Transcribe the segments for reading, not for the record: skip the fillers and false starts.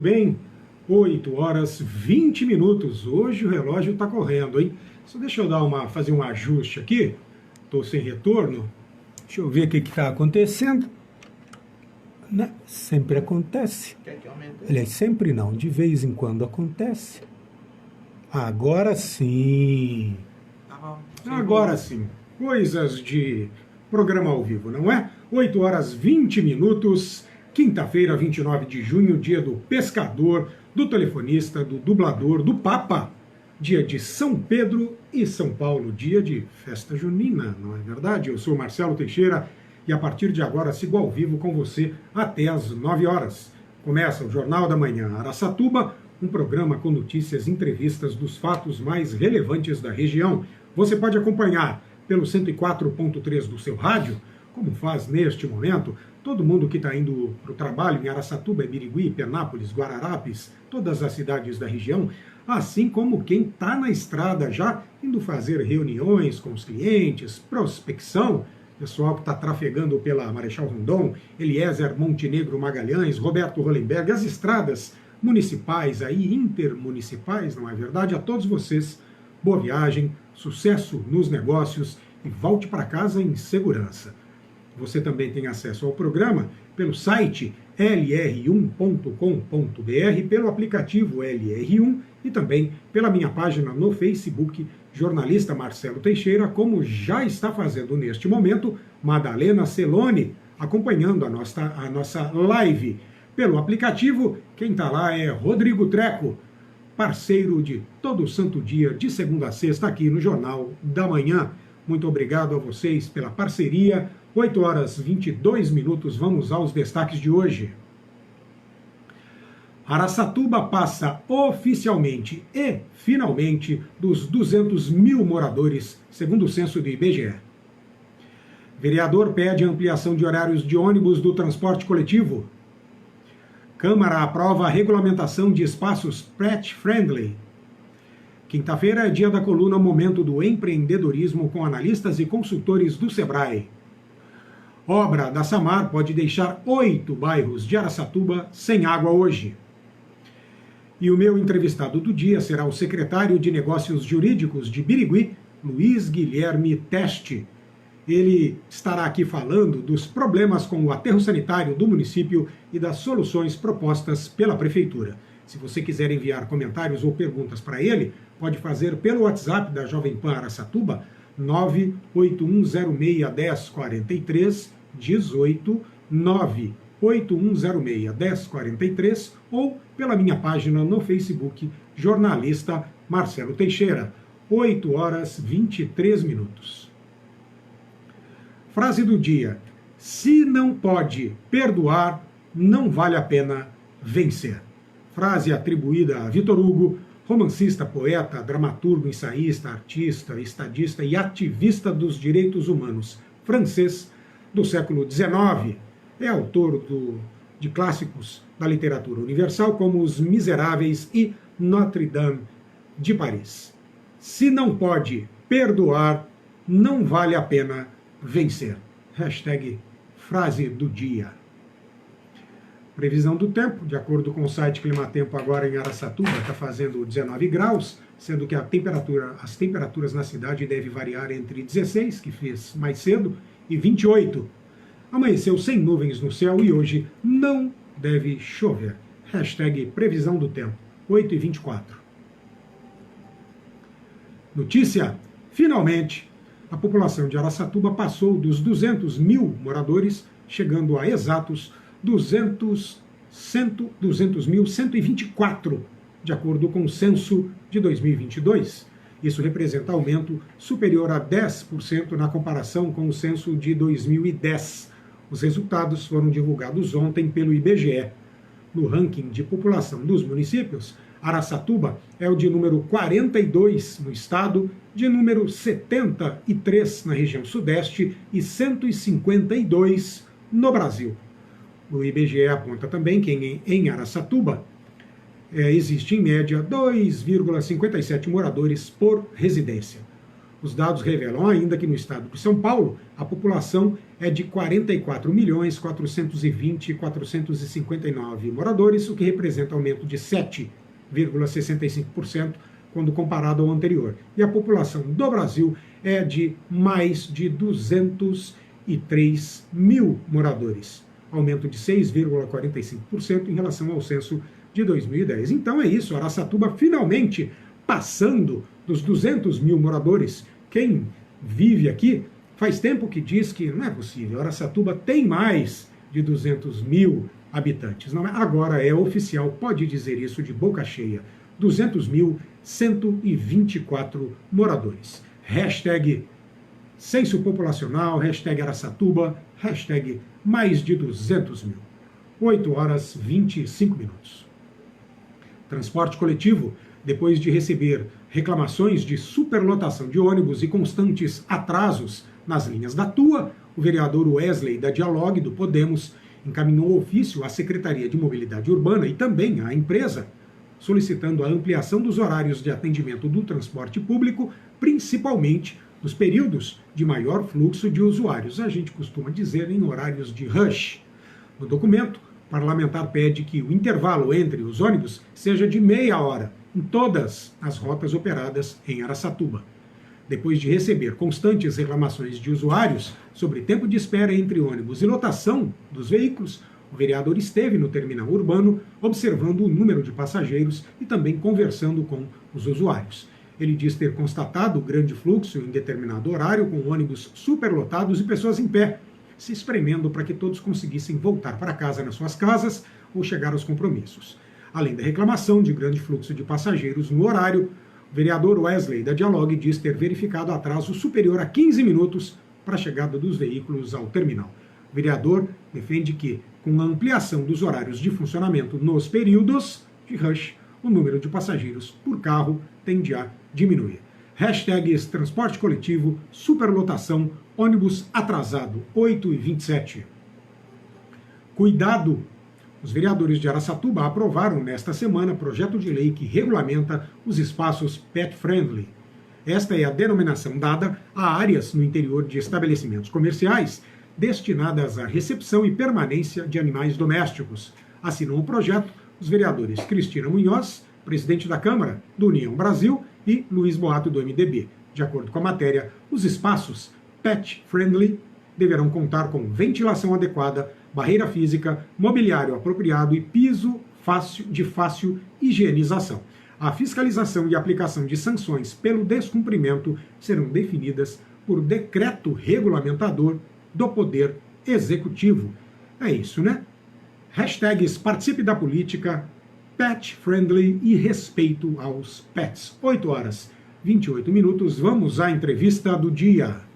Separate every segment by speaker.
Speaker 1: Bem, 8 horas 20 minutos. Hoje o relógio está correndo, hein? Só deixa eu fazer um ajuste aqui. Estou sem retorno. Deixa eu ver o que está acontecendo. Né? Sempre acontece.
Speaker 2: Quer que aumente?
Speaker 1: Aliás, sempre não, de vez em quando acontece. Agora sim.
Speaker 2: Tá bom.
Speaker 1: Agora sim. Coisas de programa ao vivo, não é? 8 horas 20 minutos. Quinta-feira, 29 de junho, dia do pescador, do telefonista, do dublador, do Papa, dia de São Pedro e São Paulo, dia de festa junina, não é verdade? Eu sou Marcelo Teixeira e a partir de agora sigo ao vivo com você até às 9 horas. Começa o Jornal da Manhã Araçatuba, um programa com notícias e entrevistas dos fatos mais relevantes da região. Você pode acompanhar pelo 104.3 do seu rádio, como faz neste momento todo mundo que está indo para o trabalho em Araçatuba, Birigui, Penápolis, Guararapes, todas as cidades da região, assim como quem está na estrada já indo fazer reuniões com os clientes, prospecção, pessoal que está trafegando pela Marechal Rondon, Eliezer Montenegro Magalhães, Roberto Hollenberg, as estradas municipais aí, intermunicipais, não é verdade? A todos vocês, boa viagem, sucesso nos negócios e volte para casa em segurança. Você também tem acesso ao programa pelo site lr1.com.br, pelo aplicativo LR1 e também pela minha página no Facebook, jornalista Marcelo Teixeira, como já está fazendo neste momento Madalena Celone, acompanhando a nossa live. Pelo aplicativo, quem está lá é Rodrigo Treco, parceiro de todo santo dia, de segunda a sexta, aqui no Jornal da Manhã. Muito obrigado a vocês pela parceria. 8 horas 22 minutos, vamos aos destaques de hoje. Araçatuba passa oficialmente e finalmente dos 200 mil moradores, segundo o censo do IBGE. Vereador pede ampliação de horários de ônibus do transporte coletivo. Câmara aprova a regulamentação de espaços pet-friendly. Quinta-feira é dia da coluna Momento do Empreendedorismo com analistas e consultores do Sebrae. Obra da Samar pode deixar 8 bairros de Araçatuba sem água hoje. E o meu entrevistado do dia será o secretário de Negócios Jurídicos de Birigui, Luiz Guilherme Teste. Ele estará aqui falando dos problemas com o aterro sanitário do município e das soluções propostas pela Prefeitura. Se você quiser enviar comentários ou perguntas para ele, pode fazer pelo WhatsApp da Jovem Pan Araçatuba, 981061043, 18 981061043 ou pela minha página no Facebook, jornalista Marcelo Teixeira. 8 horas 23 minutos. Frase do dia: se não pode perdoar, não vale a pena vencer. Frase atribuída a Vitor Hugo, romancista, poeta, dramaturgo, ensaísta, artista, estadista e ativista dos direitos humanos francês do século XIX. É autor de clássicos da literatura universal como Os Miseráveis e Notre-Dame de Paris. Se não pode perdoar, não vale a pena vencer. Hashtag frase do dia. Previsão do tempo, de acordo com o site Climatempo, agora em Araçatuba está fazendo 19 graus, sendo que as temperaturas na cidade devem variar entre 16, que fez mais cedo, e 28. Amanheceu sem nuvens no céu e hoje não deve chover. Hashtag previsão do tempo, 8h24. Notícia: finalmente, a população de Araçatuba passou dos 200 mil moradores, chegando a exatos 200.124, de acordo com o censo de 2022. Isso representa aumento superior a 10% na comparação com o censo de 2010. Os resultados foram divulgados ontem pelo IBGE. No ranking de população dos municípios, Araçatuba é o de número 42 no estado, de número 73 na região sudeste e 152 no Brasil. O IBGE aponta também que em Araçatuba existe em média 2,57 moradores por residência. Os dados revelam ainda que no estado de São Paulo, a população é de 44.420.459 moradores, o que representa aumento de 7,65% quando comparado ao anterior. E a população do Brasil é de mais de 203 mil moradores, aumento de 6,45% em relação ao censo de 2010. Então é isso, Araçatuba finalmente passando dos 200 mil moradores. Quem vive aqui faz tempo que diz que não é possível, Araçatuba tem mais de 200 mil habitantes. Não é? Agora é oficial, pode dizer isso de boca cheia. 200.124 moradores. Hashtag censo populacional, hashtag Araçatuba, hashtag mais de 200 mil. 8 horas 25 minutos. Transporte coletivo, depois de receber reclamações de superlotação de ônibus e constantes atrasos nas linhas da TUA, o vereador Wesley da Dialogue, do Podemos, encaminhou ofício à Secretaria de Mobilidade Urbana e também à empresa, solicitando a ampliação dos horários de atendimento do transporte público, principalmente nos períodos de maior fluxo de usuários. A gente costuma dizer em horários de rush. No documento, o parlamentar pede que o intervalo entre os ônibus seja de meia hora em todas as rotas operadas em Araçatuba. Depois de receber constantes reclamações de usuários sobre tempo de espera entre ônibus e lotação dos veículos, o vereador esteve no terminal urbano observando o número de passageiros e também conversando com os usuários. Ele diz ter constatado grande fluxo em determinado horário, com ônibus superlotados e pessoas em pé, se espremendo para que todos conseguissem voltar para casa nas suas casas ou chegar aos compromissos. Além da reclamação de grande fluxo de passageiros no horário, o vereador Wesley da Dialogue diz ter verificado atraso superior a 15 minutos para a chegada dos veículos ao terminal. O vereador defende que, com a ampliação dos horários de funcionamento nos períodos de rush, o número de passageiros por carro tende a diminuir. Hashtags transporte coletivo, superlotação, ônibus atrasado, 8h27. Cuidado! Os vereadores de Araçatuba aprovaram nesta semana projeto de lei que regulamenta os espaços pet friendly. Esta é a denominação dada a áreas no interior de estabelecimentos comerciais destinadas à recepção e permanência de animais domésticos. Assinam o projeto os vereadores Cristina Munhoz, presidente da Câmara do União Brasil, e Luiz Boato, do MDB. De acordo com a matéria, os espaços pet friendly deverão contar com ventilação adequada, barreira física, mobiliário apropriado e piso de fácil higienização. A fiscalização e aplicação de sanções pelo descumprimento serão definidas por decreto regulamentador do Poder Executivo. É isso, né? Hashtags participe da política, pet friendly e respeito aos pets. 8 horas 28 minutos. Vamos à entrevista do dia.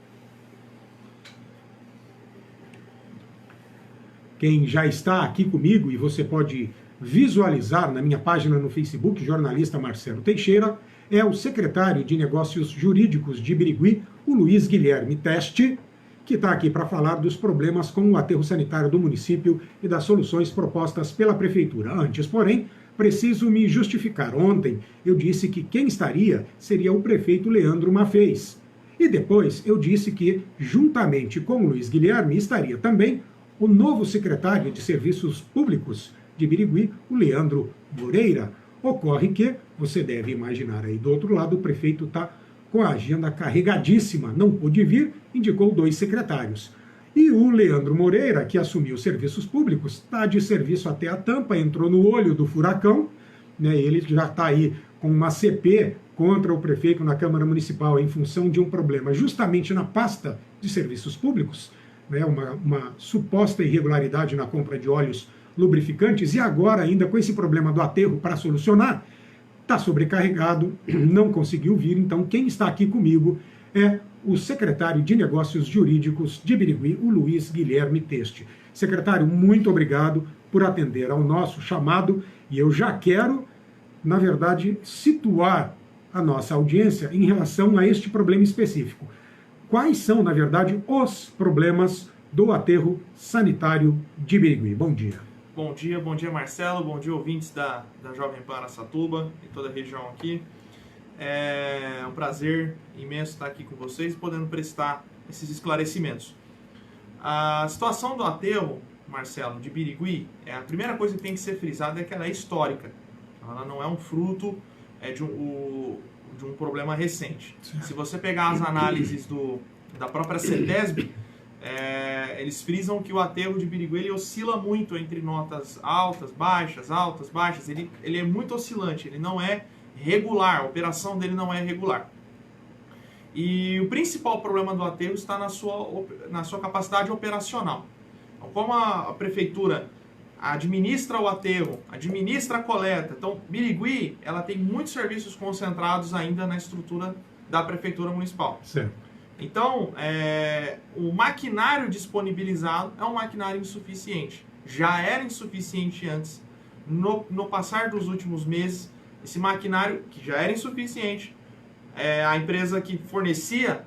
Speaker 1: Quem já está aqui comigo, e você pode visualizar na minha página no Facebook, jornalista Marcelo Teixeira, é o secretário de Negócios Jurídicos de Birigui, o Luiz Guilherme Teste, que está aqui para falar dos problemas com o aterro sanitário do município e das soluções propostas pela prefeitura. Antes, porém, preciso me justificar. Ontem eu disse que quem estaria seria o prefeito Leandro Maffez. E depois eu disse que, juntamente com o Luiz Guilherme, estaria também o novo secretário de Serviços Públicos de Birigui, o Leandro Moreira. Ocorre que, você deve imaginar aí do outro lado, o prefeito está com a agenda carregadíssima, não pôde vir, indicou 2 secretários. E o Leandro Moreira, que assumiu os serviços públicos, está de serviço até a tampa, entrou no olho do furacão, né? Ele já está aí com uma CP contra o prefeito na Câmara Municipal em função de um problema justamente na pasta de serviços públicos, né? Uma suposta irregularidade na compra de óleos lubrificantes, e agora ainda com esse problema do aterro para solucionar, está sobrecarregado, não conseguiu vir. Então quem está aqui comigo é o secretário de Negócios Jurídicos de Birigui, o Luiz Guilherme Teste. Secretário, muito obrigado por atender ao nosso chamado, e eu já quero, na verdade, situar a nossa audiência em relação a este problema específico. Quais são, na verdade, os problemas do aterro sanitário de Birigui? Bom dia.
Speaker 2: Bom dia Marcelo, bom dia ouvintes da Jovem Pan Araçatuba e toda a região aqui. É um prazer imenso estar aqui com vocês, podendo prestar esses esclarecimentos. A situação do aterro, Marcelo, de Birigui, a primeira coisa que tem que ser frisada é que ela é histórica. Ela não é um fruto de um problema recente.
Speaker 1: Certo.
Speaker 2: Se você pegar as análises da própria CETESB, eles frisam que o aterro de Birigui ele oscila muito entre notas altas, baixas, altas, baixas. Ele é muito oscilante, ele não é regular, a operação dele não é regular. E o principal problema do aterro está na sua capacidade operacional. Então, como a prefeitura administra o aterro, administra a coleta, então Birigui ela tem muitos serviços concentrados ainda na estrutura da prefeitura municipal.
Speaker 1: Certo.
Speaker 2: Então, o maquinário disponibilizado é um maquinário insuficiente. Já era insuficiente antes. No passar dos últimos meses, esse maquinário, que já era insuficiente, a empresa que fornecia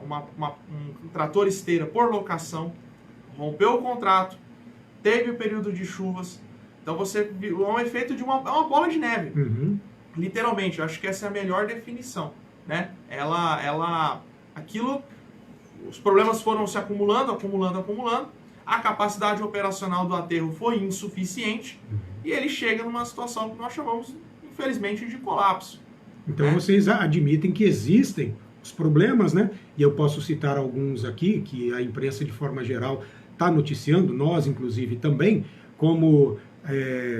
Speaker 2: um trator esteira por locação, rompeu o contrato, teve o período de chuvas, então você viu um efeito de uma bola de neve.
Speaker 1: Uhum.
Speaker 2: Literalmente, eu acho que essa é a melhor definição, né? Os problemas foram se acumulando, a capacidade operacional do aterro foi insuficiente e ele chega numa situação que nós chamamos, infelizmente, de colapso.
Speaker 1: Então vocês admitem que existem os problemas, né? E eu posso citar alguns aqui que a imprensa de forma geral está noticiando, nós inclusive também, como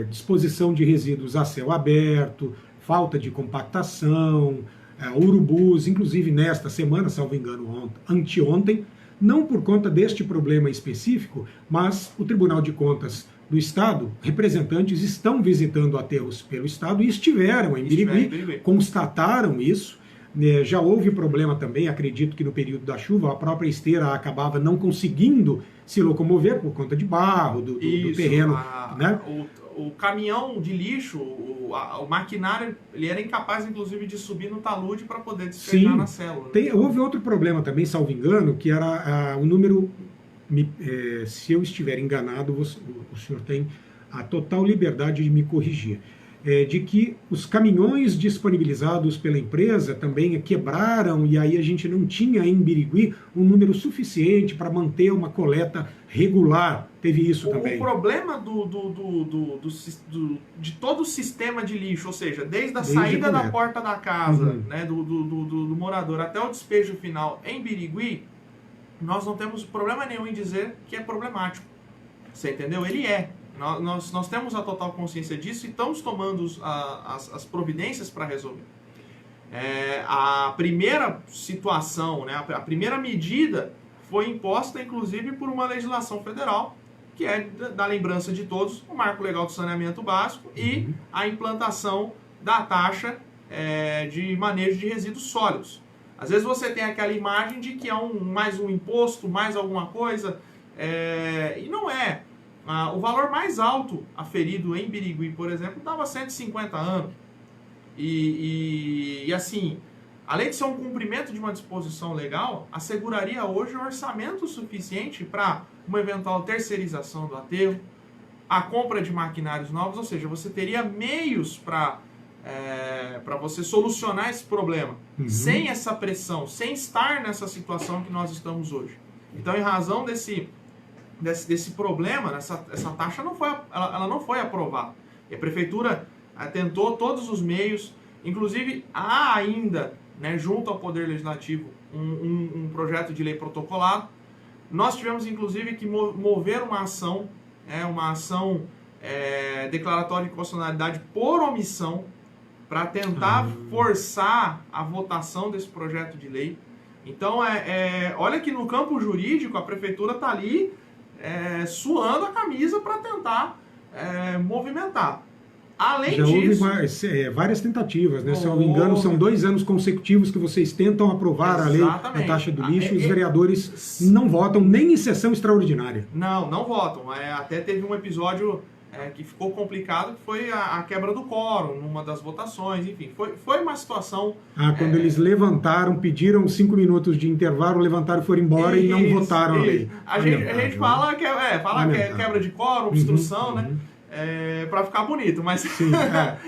Speaker 1: disposição de resíduos a céu aberto, falta de compactação, urubus, inclusive nesta semana, salvo engano, anteontem, não por conta deste problema específico, mas o Tribunal de Contas do Estado, representantes estão visitando aterros pelo Estado e estiveram em Birigui, constataram isso. Já houve problema também, acredito que no período da chuva, a própria esteira acabava não conseguindo se locomover por conta de barro, do terreno. Né?
Speaker 2: O caminhão de lixo, o maquinário, ele era incapaz, inclusive, de subir no talude para poder despejar na célula.
Speaker 1: Houve outro problema também, salvo engano, que era o número... se eu estiver enganado, o senhor tem a total liberdade de me corrigir, de que os caminhões disponibilizados pela empresa também quebraram e aí a gente não tinha em Birigui um número suficiente para manter uma coleta regular. Teve isso também.
Speaker 2: O problema de todo o sistema de lixo, ou seja, desde a saída da porta da casa, né, do morador até o despejo final em Birigui, nós não temos problema nenhum em dizer que é problemático. Você entendeu? Ele é. Nós temos a total consciência disso e estamos tomando as providências para resolver. A primeira situação, né, a primeira medida foi imposta, inclusive, por uma legislação federal, que é, da lembrança de todos, o Marco Legal do Saneamento Básico e a implantação da taxa de manejo de resíduos sólidos. Às vezes você tem aquela imagem de que é mais um imposto, mais alguma coisa, e não é. O valor mais alto aferido em Birigui, por exemplo, dava 150 anos. E assim, além de ser um cumprimento de uma disposição legal, asseguraria hoje um orçamento suficiente para uma eventual terceirização do aterro, a compra de maquinários novos, ou seja, você teria meios para você solucionar esse problema, sem essa pressão, sem estar nessa situação que nós estamos hoje. Então, em razão desse problema, essa taxa ela não foi aprovada. E a prefeitura tentou todos os meios, inclusive há ainda, né, junto ao Poder Legislativo, um projeto de lei protocolado. Nós tivemos, inclusive, que mover uma ação declaratória de inconstitucionalidade por omissão, para tentar forçar a votação desse projeto de lei. Então, olha que no campo jurídico a prefeitura está ali suando a camisa para tentar movimentar. Além disso...
Speaker 1: Já houve várias tentativas, né? Se eu não me engano, são 2 anos consecutivos que vocês tentam aprovar a lei da taxa do lixo e os vereadores não votam nem em sessão extraordinária.
Speaker 2: Não votam. Até teve um episódio que ficou complicado, que foi a quebra do quórum numa das votações, enfim, foi uma situação...
Speaker 1: Quando eles levantaram, pediram 5 minutos de intervalo, levantaram e foram embora e não votaram a lei.
Speaker 2: A gente fala que é quebra de quórum, obstrução, né? Para ficar bonito, mas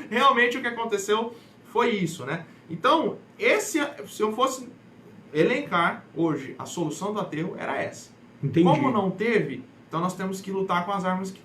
Speaker 2: realmente o que aconteceu foi isso, né? Então, se eu fosse elencar hoje a solução do aterro, era essa.
Speaker 1: Entendi.
Speaker 2: Como não teve, então nós temos que lutar com as armas que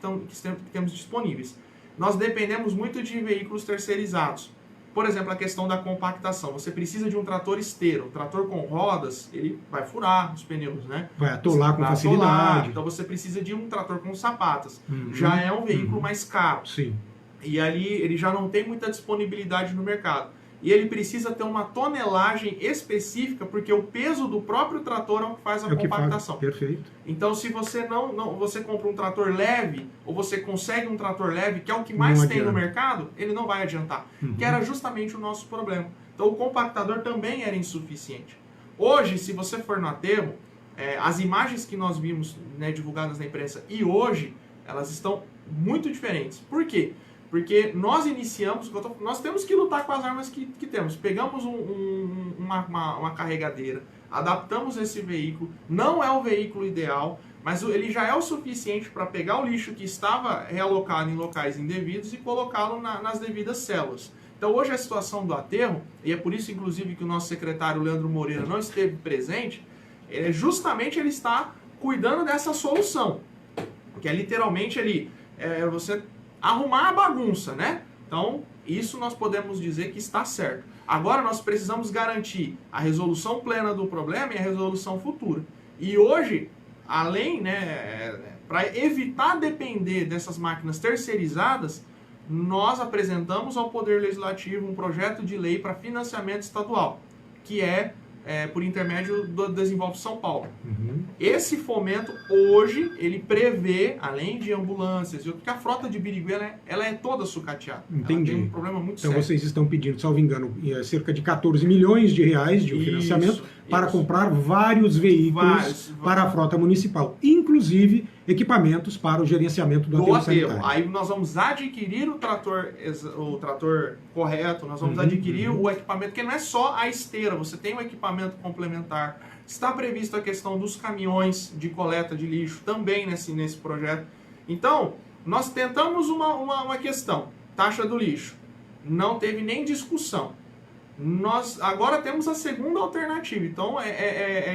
Speaker 2: temos disponíveis. Nós dependemos muito de veículos terceirizados. Por exemplo, a questão da compactação. Você precisa de um trator esteiro. O trator com rodas, ele vai furar os pneus, né?
Speaker 1: Vai atolar com facilidade.
Speaker 2: Então você precisa de um trator com sapatas. Já é um veículo mais caro.
Speaker 1: Sim.
Speaker 2: E ali ele já não tem muita disponibilidade no mercado. E ele precisa ter uma tonelagem específica, porque o peso do próprio trator é o que faz a compactação.
Speaker 1: Perfeito.
Speaker 2: Então, se você você compra um trator leve, ou você consegue um trator leve, que é o que mais tem no mercado, ele não vai adiantar. Que era justamente o nosso problema. Então, o compactador também era insuficiente. Hoje, se você for no aterro, as imagens que nós vimos, né, divulgadas na imprensa e hoje, elas estão muito diferentes. Por quê? Porque nós iniciamos, nós temos que lutar com as armas que temos. Pegamos uma carregadeira, adaptamos esse veículo, não é o veículo ideal, mas ele já é o suficiente para pegar o lixo que estava realocado em locais indevidos e colocá-lo nas devidas células. Então hoje a situação do aterro, e é por isso inclusive que o nosso secretário Leandro Moreira não esteve presente, justamente ele está cuidando dessa solução, que é literalmente você arrumar a bagunça, né? Então, isso nós podemos dizer que está certo. Agora nós precisamos garantir a resolução plena do problema e a resolução futura. E hoje, além, né, para evitar depender dessas máquinas terceirizadas, nós apresentamos ao Poder Legislativo um projeto de lei para financiamento estadual, que por intermédio do Desenvolve São Paulo. Esse fomento, hoje, ele prevê, além de ambulâncias, porque a frota de Birigui, ela é toda sucateada.
Speaker 1: Entendi.
Speaker 2: Ela tem um problema muito
Speaker 1: sério.
Speaker 2: Então
Speaker 1: vocês estão pedindo, salvo engano, cerca de 14 milhões de reais de financiamento para comprar vários veículos para a frota municipal, inclusive equipamentos para o gerenciamento do aterro sanitário.
Speaker 2: Aí nós vamos adquirir o trator correto, nós vamos adquirir o equipamento, porque não é só a esteira, você tem um equipamento complementar. Está prevista a questão dos caminhões de coleta de lixo também nesse projeto. Então, nós tentamos uma questão, taxa do lixo. Não teve nem discussão. Nós agora temos a segunda alternativa. Então,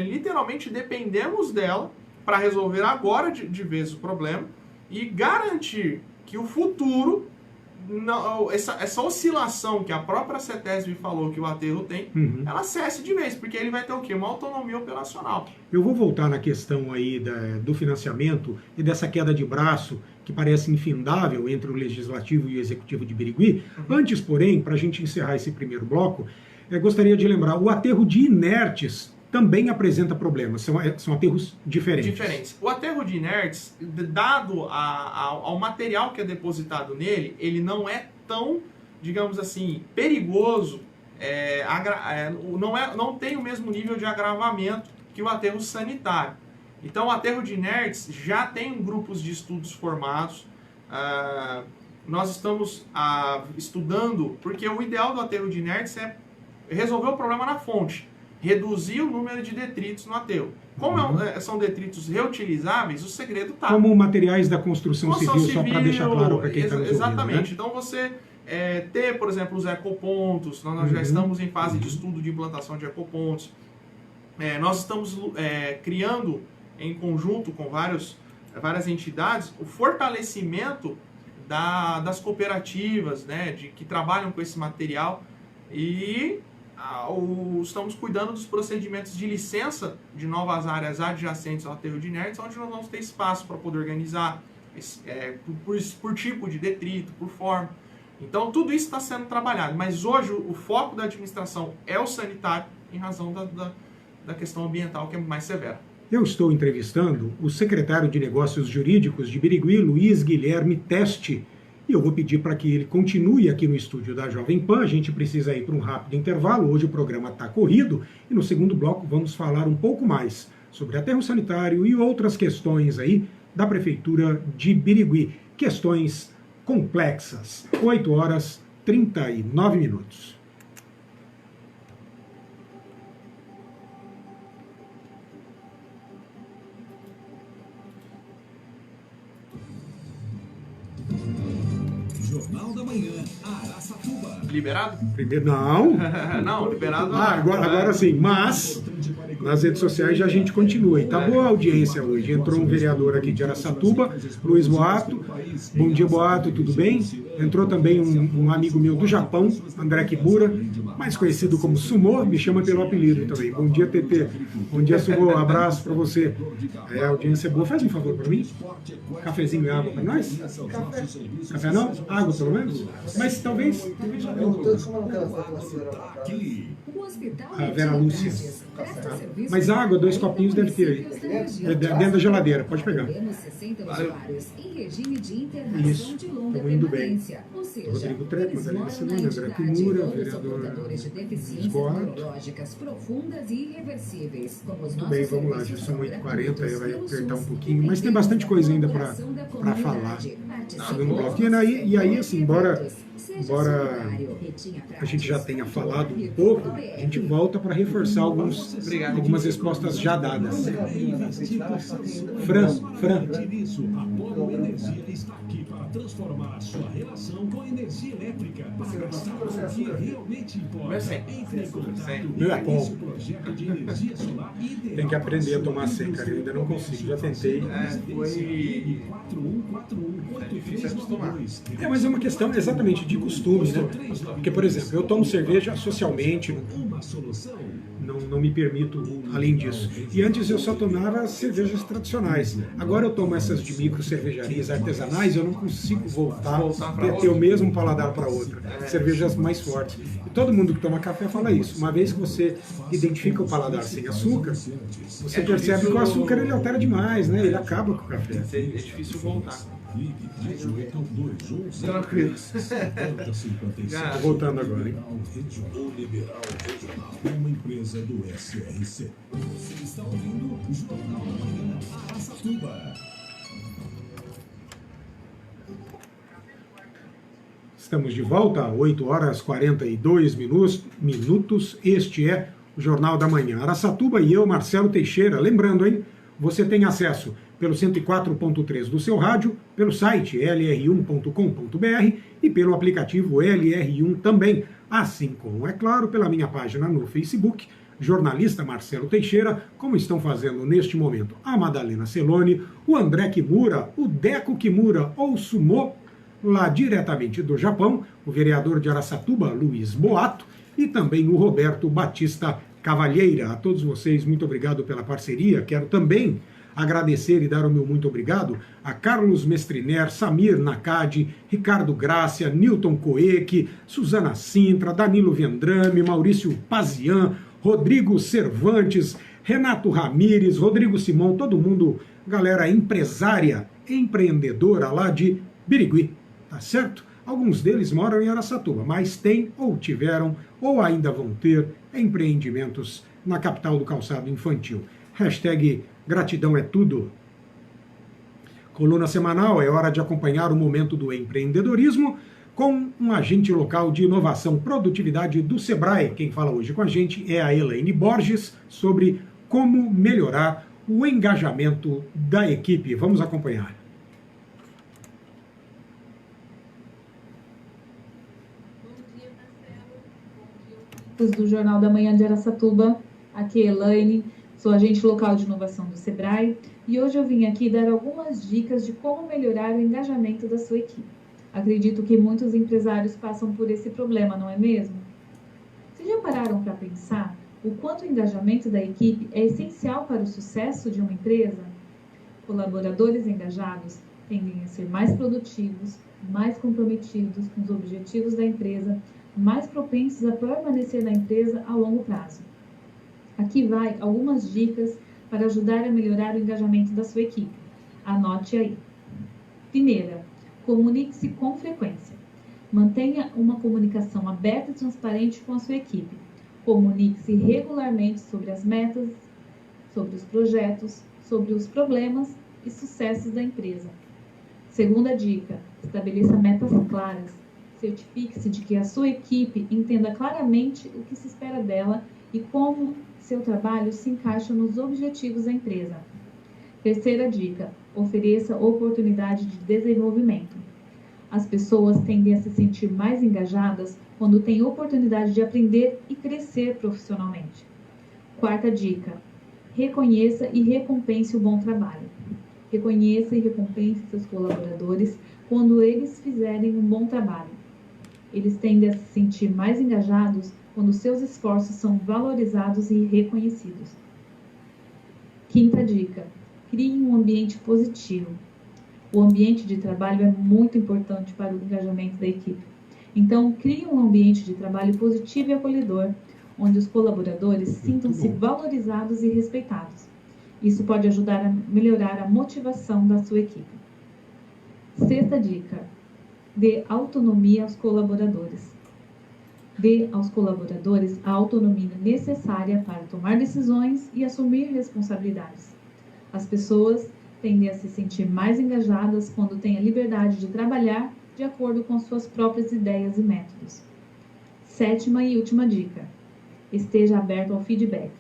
Speaker 2: literalmente dependemos dela para resolver agora de vez o problema e garantir que o futuro, essa oscilação que a própria CETESB falou que o aterro tem, ela cesse de vez, porque ele vai ter o quê? Uma autonomia operacional.
Speaker 1: Eu vou voltar na questão aí do financiamento e dessa queda de braço que parece infindável entre o Legislativo e o Executivo de Birigui. Antes, porém, para a gente encerrar esse primeiro bloco, eu gostaria de lembrar, o aterro de inertes também apresenta problemas, são aterros diferentes.
Speaker 2: O aterro de inertes, dado ao material que é depositado nele, ele não é tão, digamos assim, perigoso, não tem o mesmo nível de agravamento que o aterro sanitário. Então o aterro de inertes já tem grupos de estudos formados, nós estamos estudando, porque o ideal do aterro de inertes é resolver o problema na fonte, reduzir o número de detritos no aterro. Como são detritos reutilizáveis, o segredo está.
Speaker 1: Como materiais da construção civil, só para deixar claro para quem está nos ouvindo.
Speaker 2: Exatamente.
Speaker 1: Né?
Speaker 2: Então você ter, por exemplo, os ecopontos, nós já estamos em fase de estudo de implantação de ecopontos. Nós estamos criando, em conjunto com várias entidades, o fortalecimento das cooperativas, né, que trabalham com esse material e estamos cuidando dos procedimentos de licença de novas áreas adjacentes ao aterro de inertes, onde nós vamos ter espaço para poder organizar por tipo de detrito, por forma. Então, tudo isso está sendo trabalhado, mas hoje o foco da administração é o sanitário, em razão da questão ambiental, que é mais severa.
Speaker 1: Eu estou entrevistando o secretário de Negócios Jurídicos de Birigui, Luiz Guilherme Teste, e eu vou pedir para que ele continue aqui no estúdio da Jovem Pan. A gente precisa ir para um rápido intervalo, hoje o programa está corrido, e no segundo bloco vamos falar um pouco mais sobre aterro sanitário e outras questões aí da Prefeitura de Birigui. Questões complexas. 8h39.
Speaker 3: Jornal da Manhã.
Speaker 2: Liberado?
Speaker 1: Primeiro, não.
Speaker 2: Não, liberado.
Speaker 1: Agora sim, mas nas redes sociais a gente continua. E tá boa a audiência hoje. Entrou um vereador aqui de Araçatuba, Luiz Boato. Bom dia, Boato, tudo bem? Entrou também um amigo meu do Japão, André Kimura, mais conhecido como Sumô, me chama pelo apelido também. Bom dia, TT. Bom dia, Sumô. Abraço pra você. A audiência é boa. Faz um favor pra mim. Cafezinho e água pra nós? Café não? Água, pelo menos? Mas talvez... A Vera Lúcia. Mas água, 2 copinhos deve ter aí. É dentro da geladeira, pode pegar. Isso, estamos indo bem. Rodrigo Treco, Madalena Silvana, André Kimura, vereador Esboato. Muito bem, vamos lá, já são 8h40, aí vai apertar um pouquinho, mas tem bastante coisa ainda para falar. Segundo bloco. E aí, assim, embora a gente já tenha falado um pouco, a gente volta para reforçar algumas respostas já dadas. Fran.
Speaker 3: A Polo Energia está aqui para transformar a sua relação com a energia elétrica para gastar o que realmente importa. Entre em contato
Speaker 1: Meu é bom.
Speaker 3: projeto de energia solar ideal.
Speaker 1: Tem que aprender a tomar sem, cara. Eu ainda não consigo, já tentei.
Speaker 2: Foi
Speaker 3: 4141
Speaker 1: Mas é uma questão exatamente de costume, né? Porque, por exemplo, eu tomo cerveja socialmente, não me permito além disso. E antes eu só tomava cervejas tradicionais. Agora eu tomo essas de micro cervejarias artesanais, eu não consigo voltar a ter o mesmo paladar para outra. Cervejas mais fortes. E todo mundo que toma café fala isso. Uma vez que você identifica o paladar sem açúcar, você percebe que o açúcar ele altera demais, né? Ele acaba com o café.
Speaker 2: É difícil voltar.
Speaker 3: Tranquilo.
Speaker 1: Tô voltando agora, hein?
Speaker 3: O Liberal Regional, uma empresa do SRC. Você está ouvindo o Jornal da Manhã Araçatuba.
Speaker 1: Estamos de volta, 8h42 minutos. Este é o Jornal da Manhã. Araçatuba e eu, Marcelo Teixeira. Lembrando, hein? Você tem acesso pelo 104.3 do seu rádio, pelo site lr1.com.br e pelo aplicativo LR1 também, assim como, é claro, pela minha página no Facebook, jornalista Marcelo Teixeira, como estão fazendo neste momento a Madalena Celoni, o André Kimura, o Deco Kimura ou Sumô, lá diretamente do Japão, o vereador de Araçatuba, Luiz Boato, e também o Roberto Batista Cavalheira. A todos vocês, muito obrigado pela parceria. Quero também agradecer e dar o meu muito obrigado a Carlos Mestriner, Samir Nakadi, Ricardo Grácia, Newton Coeque, Suzana Sintra, Danilo Vendrame, Maurício Pazian, Rodrigo Cervantes, Renato Ramires, Rodrigo Simão, todo mundo, galera empresária, empreendedora lá de Birigui, tá certo? Alguns deles moram em Araçatuba, mas têm ou tiveram ou ainda vão ter empreendimentos na capital do calçado infantil. Hashtag gratidão é tudo. Coluna semanal, é hora de acompanhar o momento do empreendedorismo com um agente local de inovação e produtividade do Sebrae. Quem fala hoje com a gente é a Elaine Borges sobre como melhorar o engajamento da equipe. Vamos acompanhar.
Speaker 4: Do Jornal da Manhã de Araçatuba, aqui é Elaine, sou agente local de inovação do Sebrae e hoje eu vim aqui dar algumas dicas de como melhorar o engajamento da sua equipe. Acredito que muitos empresários passam por esse problema, não é mesmo? Vocês já pararam para pensar o quanto o engajamento da equipe é essencial para o sucesso de uma empresa? Colaboradores engajados tendem a ser mais produtivos, mais comprometidos com os objetivos da empresa, mais propensos a permanecer na empresa a longo prazo. Aqui vai algumas dicas para ajudar a melhorar o engajamento da sua equipe. Anote aí. Primeira, comunique-se com frequência. Mantenha uma comunicação aberta e transparente com a sua equipe. Comunique-se regularmente sobre as metas, sobre os projetos, sobre os problemas e sucessos da empresa. Segunda dica, estabeleça metas claras. Certifique-se de que a sua equipe entenda claramente o que se espera dela e como seu trabalho se encaixa nos objetivos da empresa. Terceira dica, ofereça oportunidade de desenvolvimento. As pessoas tendem a se sentir mais engajadas quando têm oportunidade de aprender e crescer profissionalmente. Quarta dica: reconheça e recompense o bom trabalho. Reconheça e recompense seus colaboradores quando eles fizerem um bom trabalho. Eles tendem a se sentir mais engajados quando seus esforços são valorizados e reconhecidos. Quinta dica: crie um ambiente positivo. O ambiente de trabalho é muito importante para o engajamento da equipe. Então, crie um ambiente de trabalho positivo e acolhedor, onde os colaboradores sintam-se valorizados e respeitados. Isso pode ajudar a melhorar a motivação da sua equipe. Sexta dica: dê autonomia aos colaboradores. Dê aos colaboradores a autonomia necessária para tomar decisões e assumir responsabilidades. As pessoas tendem a se sentir mais engajadas quando têm a liberdade de trabalhar de acordo com suas próprias ideias e métodos. Sétima e última dica: esteja aberto ao feedback.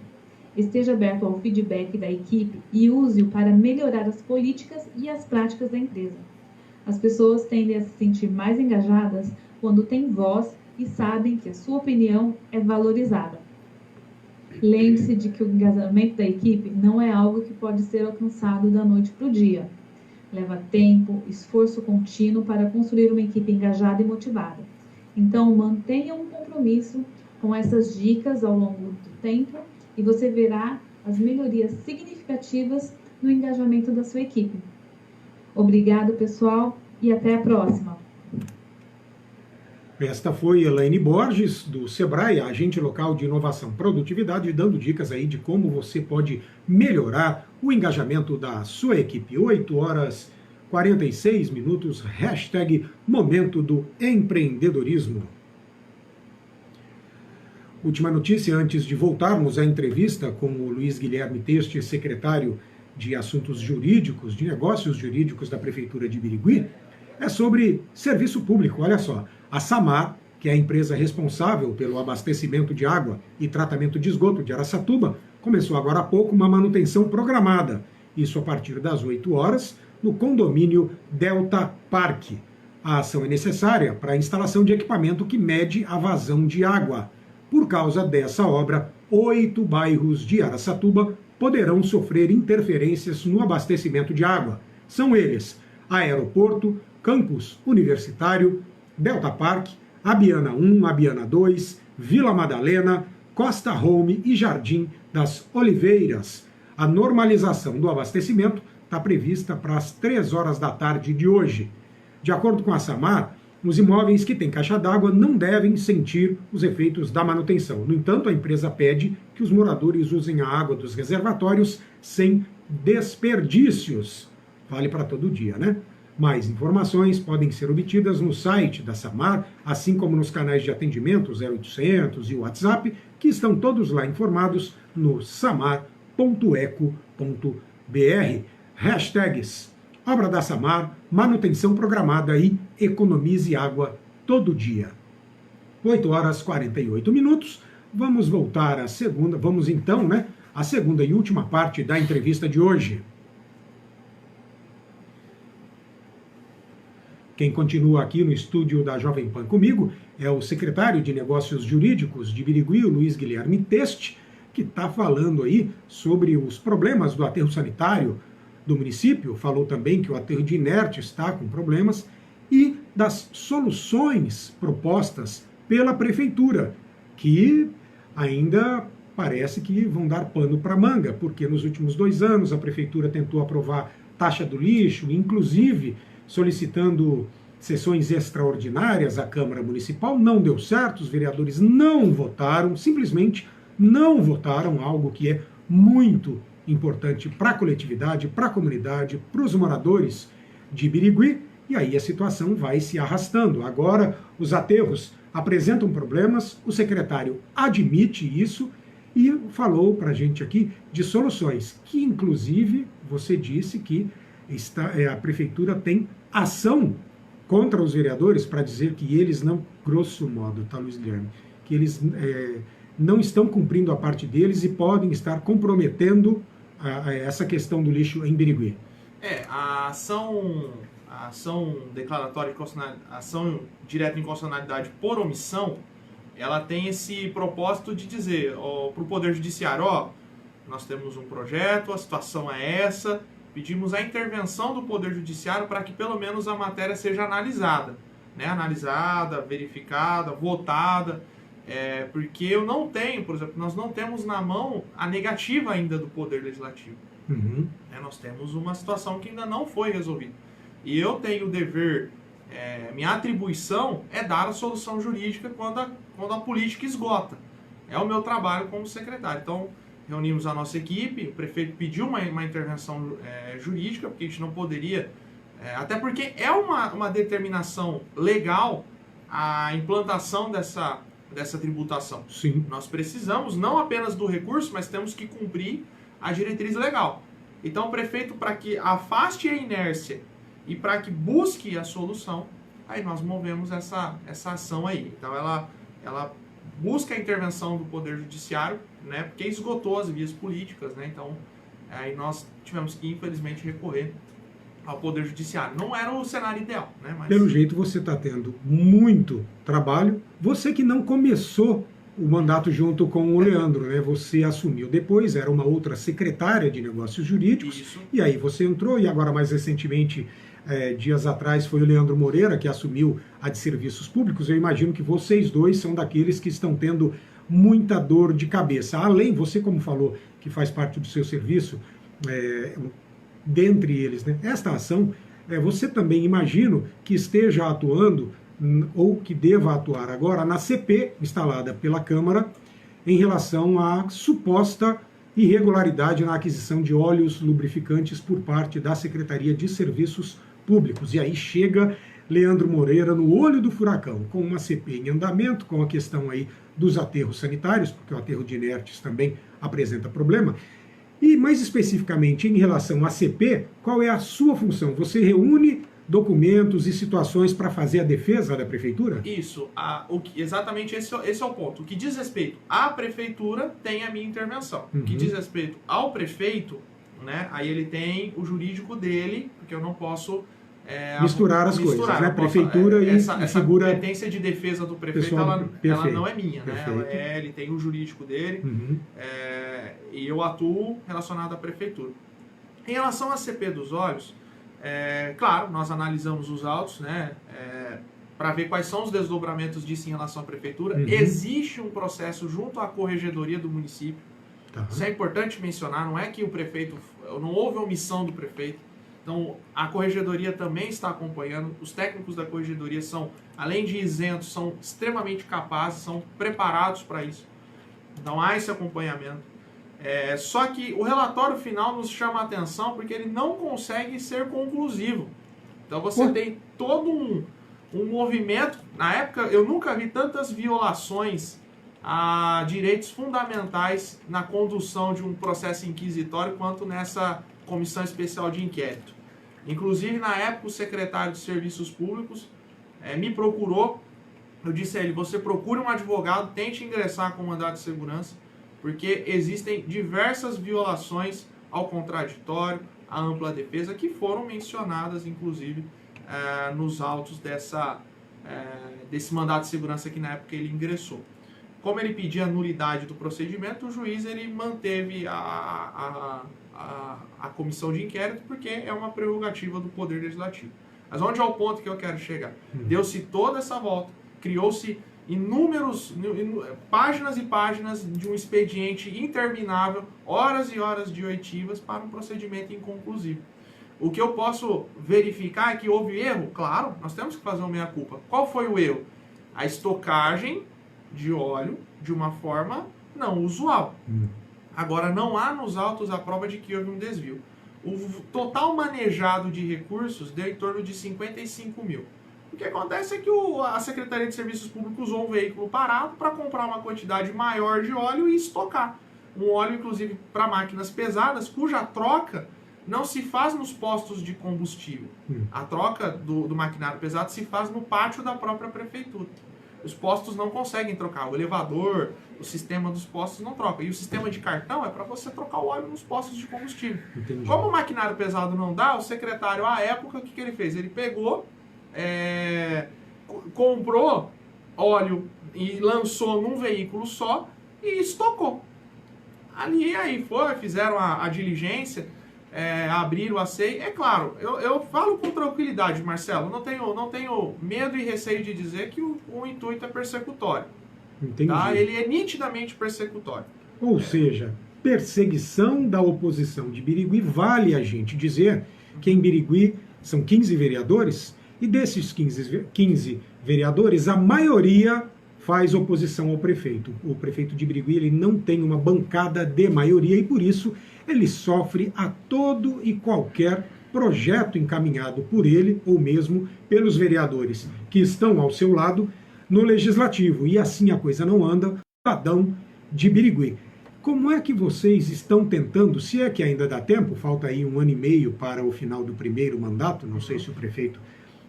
Speaker 4: Esteja aberto ao feedback da equipe e use-o para melhorar as políticas e as práticas da empresa. As pessoas tendem a se sentir mais engajadas quando têm voz e sabem que a sua opinião é valorizada. Lembre-se de que o engajamento da equipe não é algo que pode ser alcançado da noite para o dia. Leva tempo, esforço contínuo para construir uma equipe engajada e motivada. Então, mantenha um compromisso com essas dicas ao longo do tempo e você verá as melhorias significativas no engajamento da sua equipe. Obrigado, pessoal, e até a próxima.
Speaker 1: Esta foi Elaine Borges, do Sebrae, agente local de inovação e produtividade, dando dicas aí de como você pode melhorar o engajamento da sua equipe. 8h46, hashtag Momento do Empreendedorismo. Última notícia, antes de voltarmos à entrevista com o Luiz Guilherme Teste, secretário de Assuntos Jurídicos, de Negócios Jurídicos da Prefeitura de Birigui, é sobre serviço público. Olha só, a Samar, que é a empresa responsável pelo abastecimento de água e tratamento de esgoto de Araçatuba, começou agora há pouco uma manutenção programada, isso a partir das 8 horas, no condomínio Delta Park. A ação é necessária para a instalação de equipamento que mede a vazão de água. Por causa dessa obra, 8 bairros de Araçatuba poderão sofrer interferências no abastecimento de água. São eles: Aeroporto, Campus Universitário, Delta Park, Abiana 1, Abiana 2, Vila Madalena, Costa Home e Jardim das Oliveiras. A normalização do abastecimento está prevista para as 3 horas da tarde de hoje. De acordo com a Samar, os imóveis que têm caixa d'água não devem sentir os efeitos da manutenção. No entanto, a empresa pede que os moradores usem a água dos reservatórios sem desperdícios. Vale para todo dia, né? Mais informações podem ser obtidas no site da Samar, assim como nos canais de atendimento 0800 e o WhatsApp, que estão todos lá informados no samar.eco.br. Hashtags: obra da Samar, manutenção programada e economize água todo dia. 8h48. Vamos voltar à segunda, vamos então, né, à segunda e última parte da entrevista de hoje. Quem continua aqui no estúdio da Jovem Pan comigo é o secretário de Negócios Jurídicos de Birigui, o Luiz Guilherme Teste, que está falando aí sobre os problemas do aterro sanitário do município, falou também que o aterro de Inerte está com problemas, e das soluções propostas pela prefeitura, que ainda parece que vão dar pano para manga, porque nos últimos 2 anos a prefeitura tentou aprovar taxa do lixo, inclusive solicitando sessões extraordinárias à Câmara Municipal, não deu certo, os vereadores não votaram, simplesmente não votaram, algo que é muito importante para a coletividade, para a comunidade, para os moradores de Birigui, e aí a situação vai se arrastando. Agora os aterros apresentam problemas, o secretário admite isso e falou para a gente aqui de soluções, que inclusive você disse que a prefeitura tem ação contra os vereadores para dizer que eles não, grosso modo, tá, Luiz Guilherme, que eles não estão cumprindo a parte deles e podem estar comprometendo essa questão do lixo em Birigui.
Speaker 2: A ação a ação declaratória de ação direta de inconstitucionalidade por omissão, ela tem esse propósito de dizer para o Poder Judiciário, nós temos um projeto, a situação é essa, pedimos a intervenção do Poder Judiciário para que pelo menos a matéria seja analisada, né? Analisada, verificada, votada, porque eu não tenho, por exemplo, nós não temos na mão a negativa ainda do Poder Legislativo.
Speaker 1: Uhum.
Speaker 2: Nós temos uma situação que ainda não foi resolvida. E eu tenho o dever, minha atribuição é dar a solução jurídica quando a política esgota. É o meu trabalho como secretário. Então, reunimos a nossa equipe, o prefeito pediu uma intervenção jurídica, porque a gente não poderia, até porque é uma determinação legal a implantação dessa tributação.
Speaker 1: Sim.
Speaker 2: Nós precisamos não apenas do recurso, mas temos que cumprir a diretriz legal. Então, o prefeito, para que afaste a inércia e para que busque a solução, aí nós movemos essa ação aí. Então, ela busca a intervenção do Poder Judiciário, né, porque esgotou as vias políticas, né, então aí nós tivemos que, infelizmente, recorrer ao Poder Judiciário. Não era o cenário ideal, né, mas...
Speaker 1: Pelo jeito você está tendo muito trabalho. Você que não começou o mandato junto com o Leandro, né? Você assumiu depois, era uma outra secretária de Negócios Jurídicos.
Speaker 2: Isso.
Speaker 1: E aí você entrou, e agora mais recentemente, dias atrás, foi o Leandro Moreira que assumiu a de Serviços Públicos. Eu imagino que vocês dois são daqueles que estão tendo muita dor de cabeça. Além, você como falou, que faz parte do seu serviço, dentre eles, né? Esta ação, você também, imagino, que esteja atuando ou que deva atuar agora na CP instalada pela Câmara em relação à suposta irregularidade na aquisição de óleos lubrificantes por parte da Secretaria de Serviços Públicos. E aí chega Leandro Moreira no olho do furacão, com uma CP em andamento, com a questão aí dos aterros sanitários, porque o aterro de inertes também apresenta problema. E mais especificamente em relação à CP, qual é a sua função? Você reúne documentos e situações para fazer a defesa da Prefeitura?
Speaker 2: Isso, exatamente esse é o ponto. O que diz respeito à Prefeitura tem a minha intervenção.
Speaker 1: Uhum.
Speaker 2: O que diz respeito ao prefeito, né, aí ele tem o jurídico dele, porque eu não posso...
Speaker 1: misturar as coisas, né? Prefeitura e
Speaker 2: essa
Speaker 1: figura...
Speaker 2: Essa competência de defesa do prefeito, ela não é minha, né? Ele tem o jurídico dele,
Speaker 1: Uhum.
Speaker 2: E eu atuo relacionado à Prefeitura. Em relação à CP dos óleos, claro, nós analisamos os autos, né, para ver quais são os desdobramentos disso em relação à Prefeitura.
Speaker 1: Uhum.
Speaker 2: Existe um processo junto à Corregedoria do município.
Speaker 1: Tá.
Speaker 2: Isso é importante mencionar, não é que o prefeito... Não houve omissão do prefeito. Então, a Corregedoria também está acompanhando. Os técnicos da Corregedoria são, além de isentos, são extremamente capazes, são preparados para isso. Então, há esse acompanhamento. Só que o relatório final nos chama a atenção porque ele não consegue ser conclusivo. Então, você tem todo um movimento. Na época, eu nunca vi tantas violações a direitos fundamentais na condução de um processo inquisitório quanto nessa comissão especial de inquérito. Inclusive, na época, o secretário de Serviços Públicos me procurou. Eu disse a ele, você procure um advogado, tente ingressar com mandado de segurança, porque existem diversas violações ao contraditório, à ampla defesa, que foram mencionadas, inclusive, nos autos desse mandado de segurança que na época ele ingressou. Como ele pedia a nulidade do procedimento, o juiz ele manteve a comissão de inquérito, porque é uma prerrogativa do Poder Legislativo. Mas onde é o ponto que eu quero chegar? Deu-se toda essa volta, criou-se páginas e páginas de um expediente interminável, horas e horas de oitivas para um procedimento inconclusivo. O que eu posso verificar é que houve erro? Claro, nós temos que fazer uma meia-culpa. Qual foi o erro? A estocagem de óleo de uma forma não usual. Agora, não há nos autos a prova de que houve um desvio. O total manejado de recursos deu em torno de 55 mil. O que acontece é que a Secretaria de Serviços Públicos usou um veículo parado para comprar uma quantidade maior de óleo e estocar. Um óleo, inclusive, para máquinas pesadas, cuja troca não se faz nos postos de combustível. A troca do maquinário pesado se faz no pátio da própria prefeitura. Os postos não conseguem trocar. O elevador O sistema dos postos não troca. E o sistema de cartão é para você trocar o óleo nos postos de combustível.
Speaker 1: Entendi.
Speaker 2: Como o maquinário pesado não dá, o secretário, à época, o que ele fez? Ele pegou, comprou óleo e lançou num veículo só e estocou. Ali, aí fizeram a diligência, abriram a CEI. É claro, eu falo com tranquilidade, Marcelo, não tenho medo e receio de dizer que o intuito é persecutório.
Speaker 1: Entendi.
Speaker 2: Tá? Ele é nitidamente persecutório.
Speaker 1: Ou seja, perseguição da oposição de Birigui, vale a gente dizer que em Birigui são 15 vereadores, e desses 15 vereadores, a maioria faz oposição ao prefeito. O prefeito de Birigui, ele não tem uma bancada de maioria e por isso ele sofre a todo e qualquer projeto encaminhado por ele ou mesmo pelos vereadores que estão ao seu lado no legislativo. E assim a coisa não anda, cidadão de Birigui. Como é que vocês estão tentando, se é que ainda dá tempo, falta aí 1 ano e meio para o final do primeiro mandato, não sei se o prefeito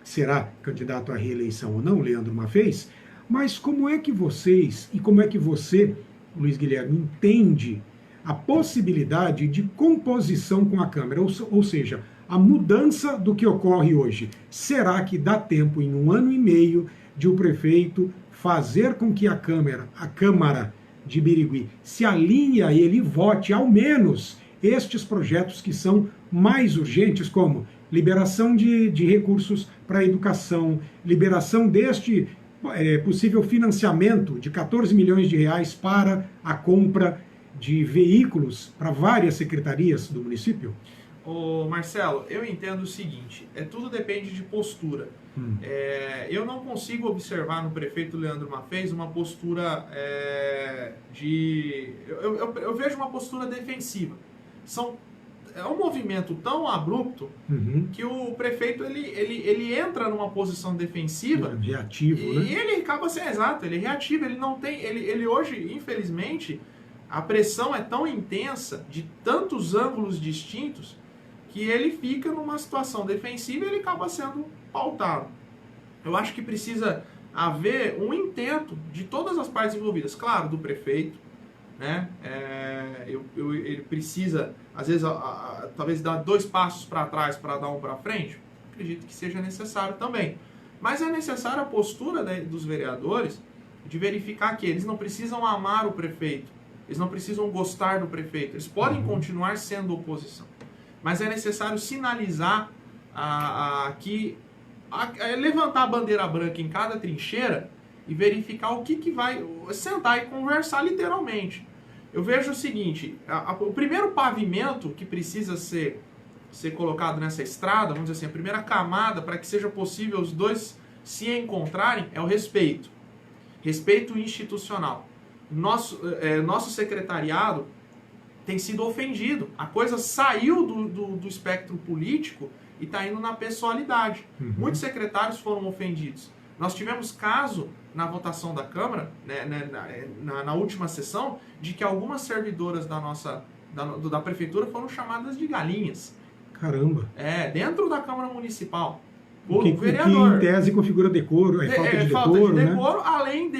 Speaker 1: será candidato à reeleição ou não, Leandro Maffez, mas como é que vocês, e como é que você, Luiz Guilherme, entende a possibilidade de composição com a Câmara, ou seja, a mudança do que ocorre hoje? Será que dá tempo em 1 ano e meio de o prefeito fazer com que a Câmara de Birigui se alinhe a ele e vote ao menos estes projetos que são mais urgentes, como liberação de recursos para a educação, liberação deste possível financiamento de 14 milhões de reais para a compra de veículos para várias secretarias do município?
Speaker 2: Ô Marcelo, eu entendo o seguinte, tudo depende de postura. Eu não consigo observar no prefeito Leandro Maffez uma postura eu vejo uma postura defensiva. É um movimento tão abrupto que o prefeito ele entra numa posição defensiva,
Speaker 1: reativo, né?
Speaker 2: E ele acaba sendo exato, ele é reativo, ele não tem, ele hoje, infelizmente, a pressão é tão intensa de tantos ângulos distintos que ele fica numa situação defensiva e ele acaba sendo pautado. Eu acho que precisa haver um intento de todas as partes envolvidas, claro, do prefeito, né? Ele precisa, às vezes, talvez dar 2 passos para trás para dar 1 para frente. Acredito que seja necessário também. Mas é necessária a postura dos vereadores de verificar que eles não precisam amar o prefeito, eles não precisam gostar do prefeito, eles podem continuar sendo oposição. Mas é necessário sinalizar levantar a bandeira branca em cada trincheira e verificar o que vai sentar e conversar literalmente. Eu vejo o seguinte, o primeiro pavimento que precisa ser colocado nessa estrada, vamos dizer assim, a primeira camada para que seja possível os dois se encontrarem é o respeito. Respeito institucional. Nosso secretariado tem sido ofendido. A coisa saiu do espectro político e está indo na pessoalidade. Muitos secretários foram ofendidos. Nós tivemos caso na votação da Câmara, na última sessão, de que algumas servidoras da Prefeitura foram chamadas de galinhas.
Speaker 1: Caramba!
Speaker 2: Dentro da Câmara Municipal.
Speaker 1: O que em tese configura decoro, falta de decoro,
Speaker 2: né? Além de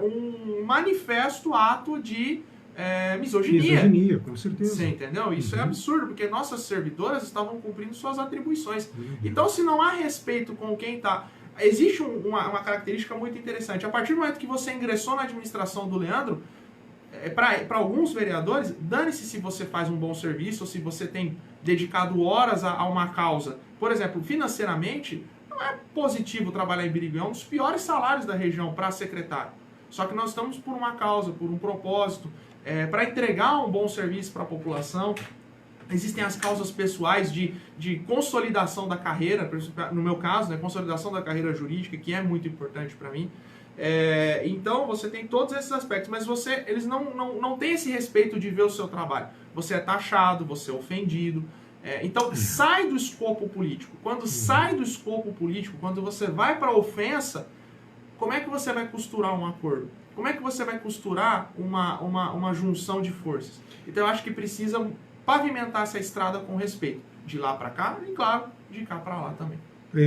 Speaker 2: um manifesto ato de misoginia.
Speaker 1: Misoginia, com certeza.
Speaker 2: Você entendeu? Isso é absurdo, porque nossas servidoras estavam cumprindo suas atribuições. Então, se não há respeito com quem está... Existe uma característica muito interessante. A partir do momento que você ingressou na administração do Leandro, para alguns vereadores, dane-se se você faz um bom serviço ou se você tem dedicado horas a uma causa. Por exemplo, financeiramente, não é positivo trabalhar em Birigui, é um dos piores salários da região para secretário. Só que nós estamos por uma causa, por um propósito, para entregar um bom serviço para a população. Existem as causas pessoais de consolidação da carreira, no meu caso, né, consolidação da carreira jurídica, que é muito importante para mim. Então você tem todos esses aspectos, mas eles não têm esse respeito de ver o seu trabalho. Você é taxado, você é ofendido. Então sai do escopo político. Quando sai do escopo político, quando você vai para a ofensa, como é que você vai costurar um acordo? Como é que você vai costurar uma junção de forças? Então eu acho que precisa pavimentar essa estrada com respeito. De lá para cá e, claro, de cá para lá também.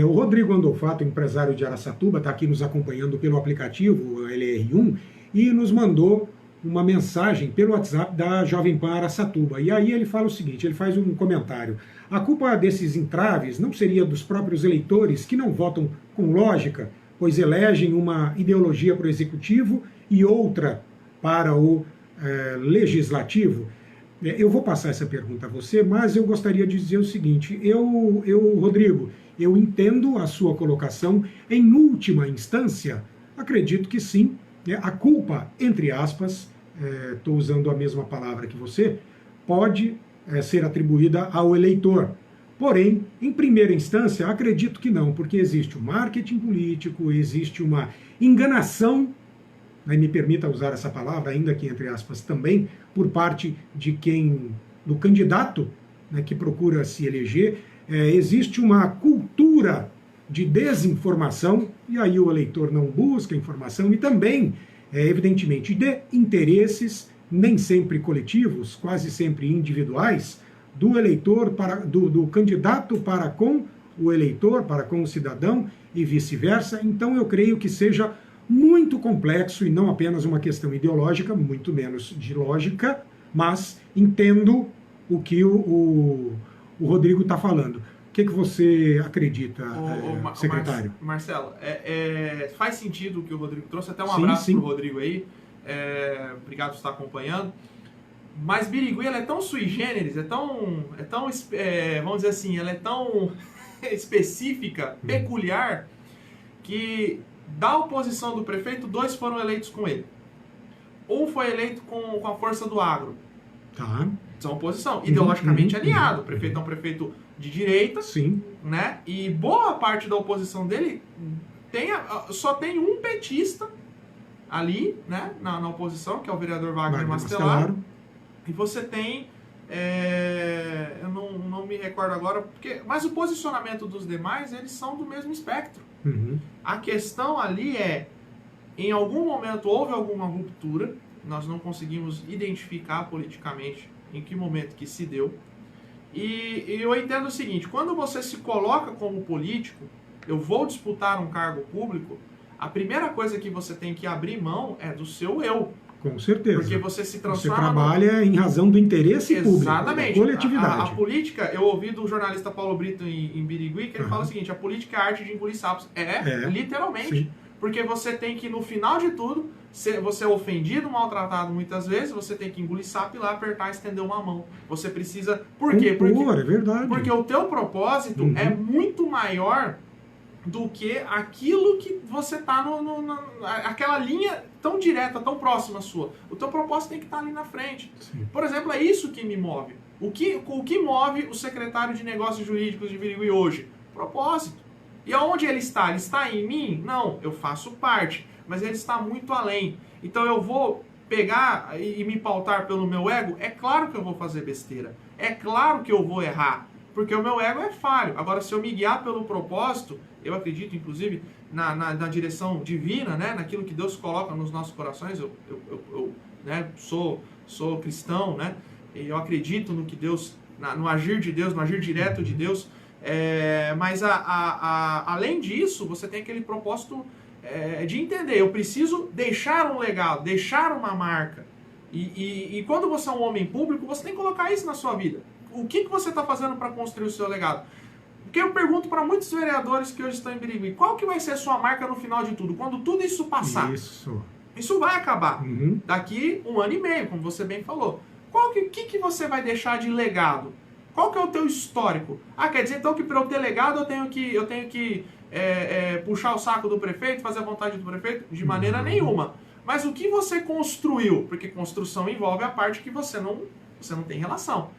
Speaker 1: O Rodrigo Andolfato, empresário de Araçatuba, está aqui nos acompanhando pelo aplicativo LR1, e nos mandou uma mensagem pelo WhatsApp da Jovem Pan Araçatuba. E aí ele fala o seguinte, ele faz um comentário. A culpa desses entraves não seria dos próprios eleitores que não votam com lógica, pois elegem uma ideologia para o executivo e outra para o legislativo? Eu vou passar essa pergunta a você, mas eu gostaria de dizer o seguinte, Rodrigo, eu entendo a sua colocação, em última instância, acredito que sim, a culpa, entre aspas, estou usando a mesma palavra que você, pode ser atribuída ao eleitor. Porém, em primeira instância, acredito que não, porque existe o marketing político, existe uma enganação, me permita usar essa palavra, ainda que entre aspas também, por parte do candidato, né, que procura se eleger, existe uma cultura de desinformação, e aí o eleitor não busca informação, e também, evidentemente, de interesses, nem sempre coletivos, quase sempre individuais, do eleitor, do candidato para com o eleitor, para com o cidadão, e vice-versa. Então eu creio que seja muito complexo e não apenas uma questão ideológica, muito menos de lógica, mas entendo o que o Rodrigo está falando. O que você acredita, secretário?
Speaker 2: Marcelo, faz sentido o que o Rodrigo trouxe, até um abraço para o Rodrigo aí, obrigado por estar acompanhando. Mas Birigui, ela é tão sui generis, vamos dizer assim, ela é tão específica, peculiar, que da oposição do prefeito, 2 foram eleitos com ele. Um foi eleito com a força do agro.
Speaker 1: Tá.
Speaker 2: São oposição, ideologicamente alinhado. O prefeito é um prefeito de direita,
Speaker 1: sim,
Speaker 2: né? E boa parte da oposição dele só tem um petista ali, né? Na oposição, que é o vereador Wagner Mastelaro. E você tem, eu não me recordo agora, mas o posicionamento dos demais, eles são do mesmo espectro. A questão ali em algum momento houve alguma ruptura, nós não conseguimos identificar politicamente em que momento que se deu. E eu entendo o seguinte, quando você se coloca como político, eu vou disputar um cargo público, a primeira coisa que você tem que abrir mão é do seu eu.
Speaker 1: Com certeza.
Speaker 2: Porque você se transforma...
Speaker 1: Você trabalha em razão do interesse público,
Speaker 2: exatamente,
Speaker 1: da coletividade.
Speaker 2: A política, eu ouvi do jornalista Paulo Brito em Birigui, que ele fala o seguinte, a política é a arte de engolir sapos. Literalmente. Sim. Porque você tem que, no final de tudo, você é ofendido, maltratado muitas vezes, você tem que engolir sapo e lá apertar e estender uma mão. Você precisa... Por quê?
Speaker 1: É verdade.
Speaker 2: Porque o teu propósito é muito maior do que aquilo que você está aquela linha tão direta, tão próxima sua. O teu propósito tem que estar ali na frente.
Speaker 1: Sim.
Speaker 2: Por exemplo, é isso que me move. O que move o secretário de Negócios Jurídicos de Birigui hoje? Propósito. E aonde ele está? Ele está em mim? Não, eu faço parte. Mas ele está muito além. Então eu vou pegar e me pautar pelo meu ego? É claro que eu vou fazer besteira. É claro que eu vou errar. Porque o meu ego é falho. Agora, se eu me guiar pelo propósito, eu acredito, inclusive, na direção divina, né? Naquilo que Deus coloca nos nossos corações. Eu né? sou cristão, né? Eu acredito no que Deus, no agir de Deus, no agir direto de Deus. Mas além disso, você tem aquele propósito de entender. Eu preciso deixar um legado, deixar uma marca. E quando você é um homem público, você tem que colocar isso na sua vida. O que você está fazendo para construir o seu legado? Porque eu pergunto para muitos vereadores que hoje estão em Birigui, qual que vai ser a sua marca no final de tudo? Quando tudo isso passar. Isso vai acabar. Daqui 1 ano e meio, como você bem falou. O que você vai deixar de legado? Qual que é o teu histórico? Quer dizer então que para eu ter legado eu tenho que puxar o saco do prefeito, fazer a vontade do prefeito? De maneira nenhuma. Mas o que você construiu? Porque construção envolve a parte que você não tem relação.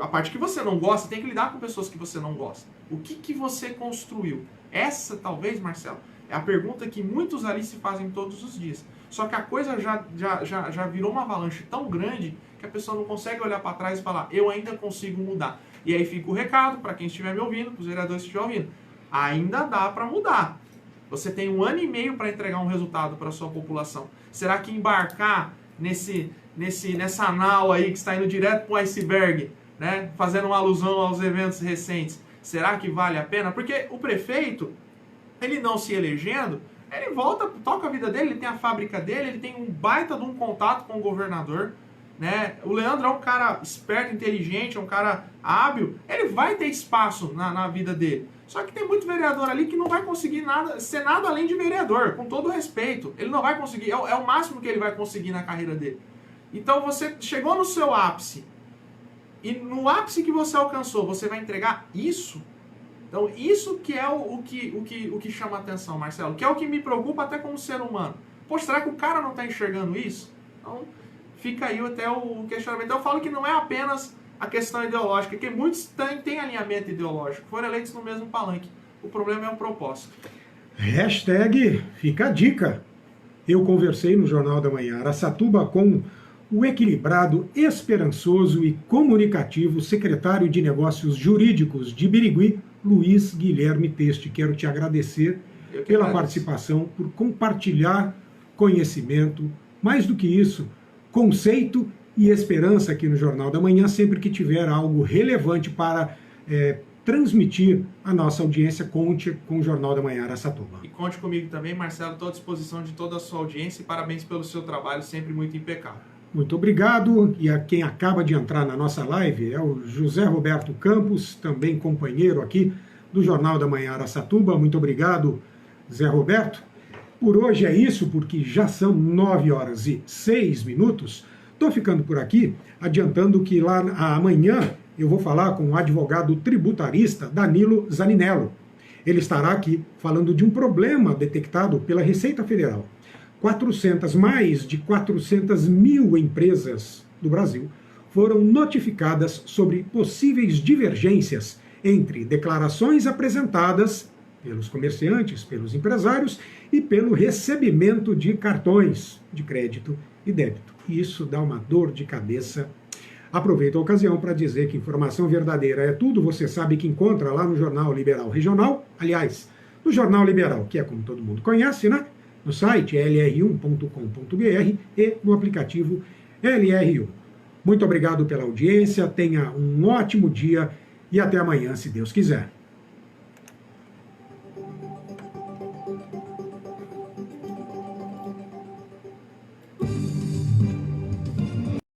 Speaker 2: A parte que você não gosta, tem que lidar com pessoas que você não gosta. O que você construiu? Essa, talvez, Marcelo, é a pergunta que muitos ali se fazem todos os dias. Só que a coisa já virou uma avalanche tão grande que a pessoa não consegue olhar para trás e falar, eu ainda consigo mudar. E aí fica o recado para quem estiver me ouvindo, para os vereadores que estiverem ouvindo. Ainda dá para mudar. Você tem 1 ano e meio para entregar um resultado para a sua população. Será que embarcar nessa nau aí que está indo direto para o iceberg, né, fazendo uma alusão aos eventos recentes, será que vale a pena? Porque o prefeito, ele não se elegendo, ele volta, toca a vida dele, ele tem a fábrica dele, ele tem um baita de um contato com o governador, né? O Leandro é um cara esperto, inteligente, é um cara hábil, ele vai ter espaço na vida dele. Só que tem muito vereador ali que não vai conseguir ser nada além de vereador, com todo respeito. Ele não vai conseguir, é o máximo que ele vai conseguir na carreira dele. Então você chegou no seu ápice, e no ápice que você alcançou, você vai entregar isso? Então isso que é o que chama a atenção, Marcelo, que é o que me preocupa até como ser humano. Poxa, será que o cara não está enxergando isso? Então fica aí até o questionamento. Então eu falo que não é apenas a questão ideológica, que muitos têm alinhamento ideológico, foram eleitos no mesmo palanque. O problema é o propósito.
Speaker 1: Hashtag fica a dica. Eu conversei no Jornal da Manhã Araçatuba com o equilibrado, esperançoso e comunicativo secretário de Negócios Jurídicos de Birigui, Luiz Guilherme Teste. Quero te agradecer pela participação, por compartilhar conhecimento, mais do que isso, conceito e esperança aqui no Jornal da Manhã, sempre que tiver algo relevante para transmitir a nossa audiência, conte com o Jornal da Manhã Araçatuba.
Speaker 2: E conte comigo também, Marcelo, estou à disposição de toda a sua audiência e parabéns pelo seu trabalho, sempre muito impecável.
Speaker 1: Muito obrigado, e a quem acaba de entrar na nossa live é o José Roberto Campos, também companheiro aqui do Jornal da Manhã Araçatuba. Muito obrigado, Zé Roberto. Por hoje é isso, porque já são 9h06. Estou ficando por aqui, adiantando que lá amanhã eu vou falar com o advogado tributarista Danilo Zaninello. Ele estará aqui falando de um problema detectado pela Receita Federal. Mais de 400 mil empresas do Brasil foram notificadas sobre possíveis divergências entre declarações apresentadas pelos comerciantes, pelos empresários e pelo recebimento de cartões de crédito e débito. Isso dá uma dor de cabeça. Aproveito a ocasião para dizer que informação verdadeira é tudo, você sabe que encontra lá no Jornal Liberal Regional, aliás, no Jornal Liberal, que é como todo mundo conhece, né? No site lr1.com.br e no aplicativo LR1. Muito obrigado pela audiência, tenha um ótimo dia e até amanhã, se Deus quiser.